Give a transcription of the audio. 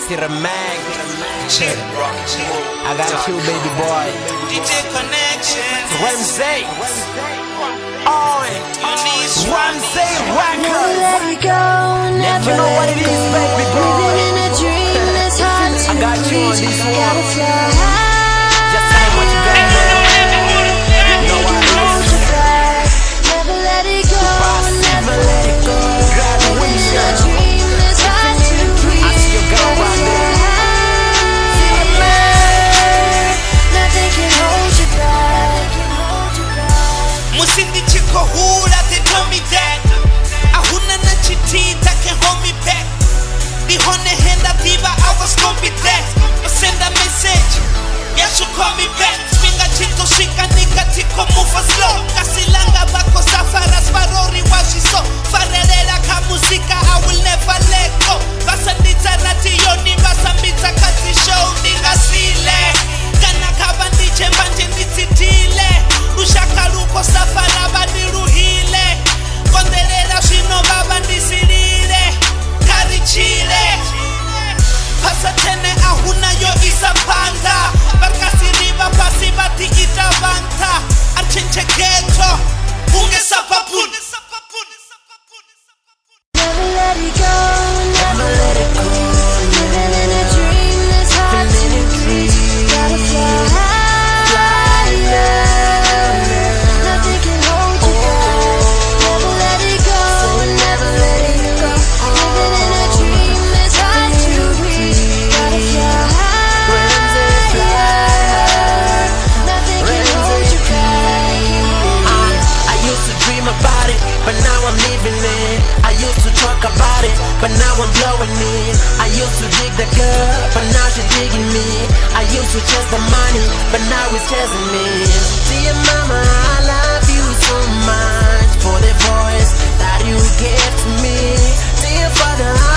to the mag. I got you, baby boy. DJ Connection. Ramzeey. On. Ramzeey record. Never know what it is, baby boy. I got you on this one. Just say what you got, man. You know what it is. Never let it go. Never let it go. Graduation. I see you go right there. Nothing can hold you back. Musindi chiko hula, they told me that. Ahuna na chiti that can hold me back. The honey hand that diva, I was gonna be that. But send a message, yeah, should call me back. Swinga chito shika nika tiko move slow. Kasilanga bako safara sparori washiso. Farerera ka musika, I will never let go. Basandita ratiyoni, basambita kati show, ninga sile. Kana kabandi chembanje nititile. Ushaka luko safara baniruhile. Konderera shino baba nisirire. Karichile. Pasatene ahuna yo isapanda. Barkasiriba pasibati itavanta. Archenche ghetto. Unge sapapun. Never let it go. Never let it go. Living in a dream that's hard to reach. Gotta fly higher. Nothing can hold you back. Never let it go. Never let it go. Living in a dream that's hard to reach. Gotta fly higher. Nothing can hold you back. I used to dream about it, but now I'm living it. I used to talk about it, but now I'm blowing it. I used to dig the girl, but now she's digging me. I used to chase the money, but now it's chasing me. Dear mama, I love you so much for the voice that you gave to me. Dear father, I